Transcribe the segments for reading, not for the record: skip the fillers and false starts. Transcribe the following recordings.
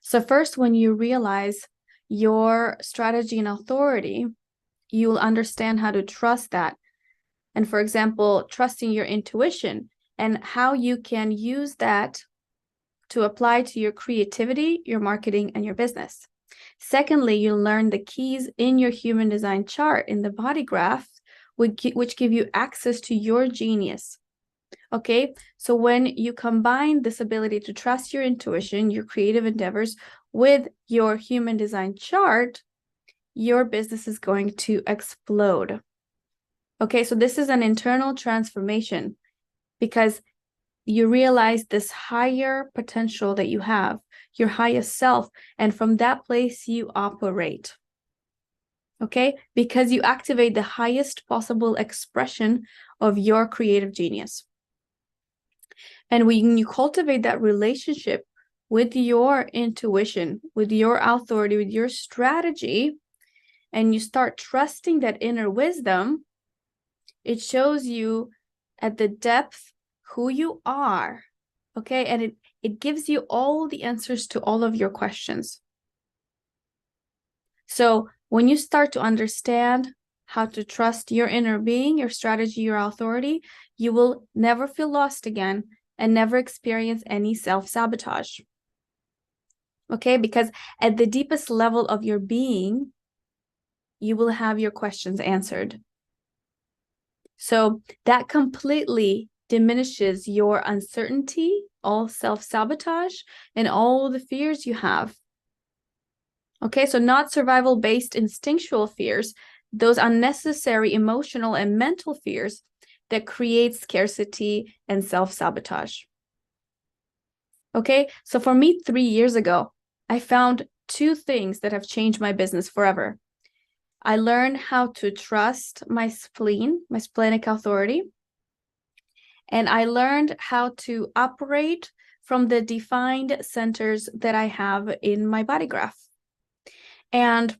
So first, when you realize your strategy and authority, you'll understand how to trust that. And for example, trusting your intuition and how you can use that to apply to your creativity, your marketing, and your business. Secondly, you'll learn the keys in your human design chart in the body graph, which give you access to your genius. Okay, so when you combine this ability to trust your intuition, your creative endeavors with your human design chart, your business is going to explode. Okay, so this is an internal transformation because you realize this higher potential that you have, your highest self, and from that place you operate. Okay, because you activate the highest possible expression of your creative genius. And when you cultivate that relationship with your intuition, with your authority, with your strategy, and you start trusting that inner wisdom, it shows you at the depth who you are, okay? And it gives you all the answers to all of your questions. So when you start to understand how to trust your inner being, your strategy, your authority, you will never feel lost again and never experience any self-sabotage. Okay, because at the deepest level of your being, you will have your questions answered. So that completely diminishes your uncertainty, all self-sabotage, and all the fears you have. Okay, so not survival-based instinctual fears, those unnecessary emotional and mental fears that create scarcity and self-sabotage. Okay, so for me, 3 years ago, I found 2 things that have changed my business forever. I learned how to trust my spleen, my splenic authority, and I learned how to operate from the defined centers that I have in my body graph. And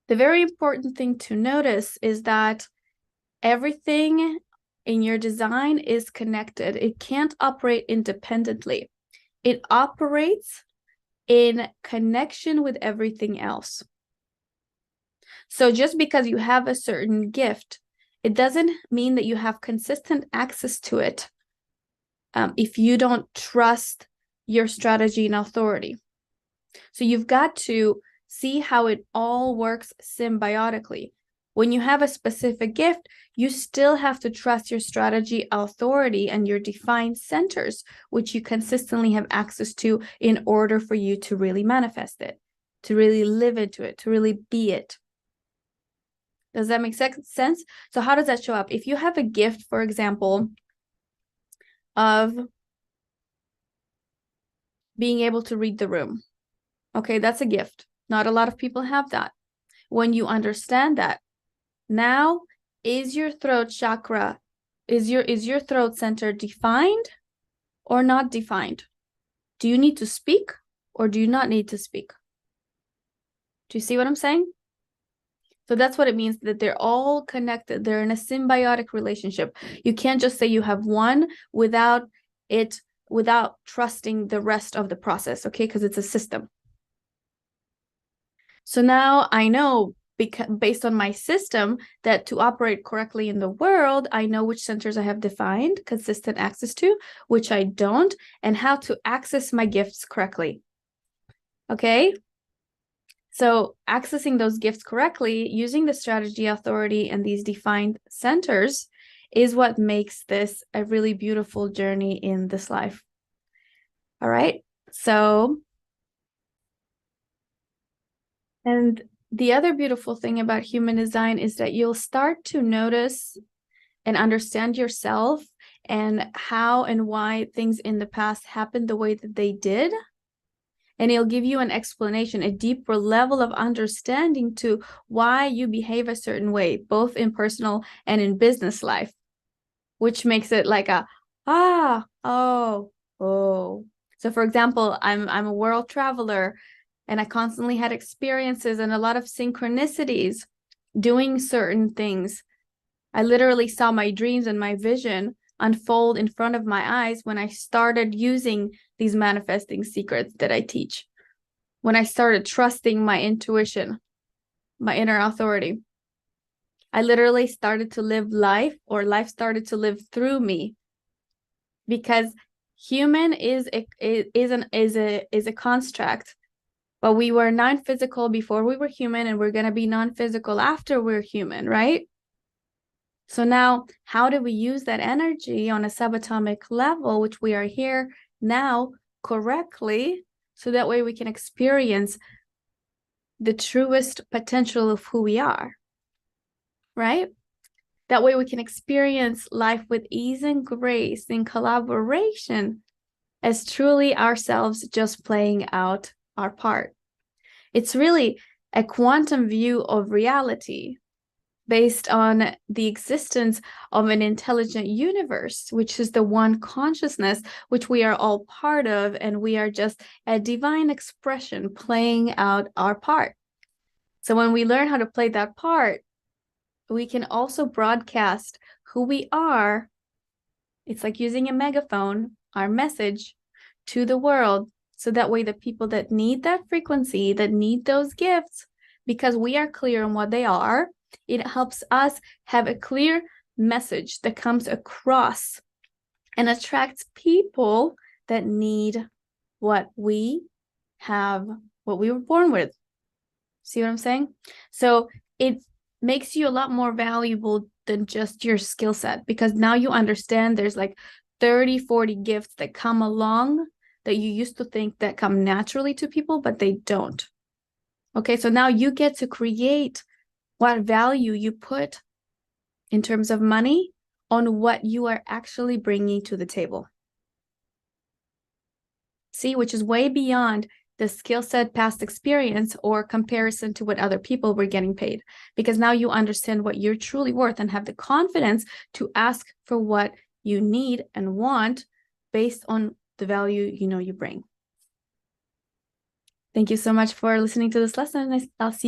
the very important thing to notice is that everything in your design is connected. It can't operate independently. It operates in connection with everything else. So just because you have a certain gift, it doesn't mean that you have consistent access to it if you don't trust your strategy and authority. So you've got to see how it all works symbiotically. When you have a specific gift, you still have to trust your strategy, authority, and your defined centers, which you consistently have access to in order for you to really manifest it, to really live into it, to really be it. Does that make sense? So how does that show up? If you have a gift, for example, of being able to read the room, okay, that's a gift. Not a lot of people have that. When you understand that, now is your throat chakra, is your throat center defined or not defined? Do you need to speak or do you not need to speak? Do you see what I'm saying? So that's what it means, that they're all connected. They're in a symbiotic relationship. You can't just say you have one without trusting the rest of the process, okay? Because it's a system. So now I know, based on my system, that to operate correctly in the world, I know which centers I have defined consistent access to, which I don't, and how to access my gifts correctly. Okay? So accessing those gifts correctly, using the strategy, authority, and these defined centers is what makes this a really beautiful journey in this life. All right? So, and the other beautiful thing about human design is that you'll start to notice and understand yourself and how and why things in the past happened the way that they did. And it'll give you an explanation, a deeper level of understanding to why you behave a certain way, both in personal and in business life, which makes it like a, oh. So for example, I'm a world traveler and I constantly had experiences and a lot of synchronicities doing certain things. I literally saw my dreams and my vision unfold in front of my eyes when I started using these manifesting secrets that I teach. when I started trusting my intuition, my inner authority. I literally started to live life, or life started to live through me, because human is a construct, but we were non-physical before we were human, and we're going to be non-physical after we're human, right? So now, how do we use that energy on a subatomic level, which we are here now, correctly, so that way we can experience the truest potential of who we are, right? That way we can experience life with ease and grace and collaboration as truly ourselves, just playing out our part. It's really a quantum view of reality based on the existence of an intelligent universe, which is the one consciousness which we are all part of, and we are just a divine expression playing out our part. So when we learn how to play that part, we can also broadcast who we are. It's like using a megaphone, our message, to the world, so that way the people that need that frequency, that need those gifts, because we are clear on what they are, it helps us have a clear message that comes across and attracts people that need what we have, what we were born with. See what I'm saying? So it makes you a lot more valuable than just your skill set, because now you understand there's like 30, 40 gifts that come along that you used to think that come naturally to people, but they don't. Okay, so now you get to create what value you put in terms of money on what you are actually bringing to the table. See, which is way beyond the skill set, past experience, or comparison to what other people were getting paid. Because now you understand what you're truly worth and have the confidence to ask for what you need and want based on the value you know you bring. Thank you so much for listening to this lesson. I'll see you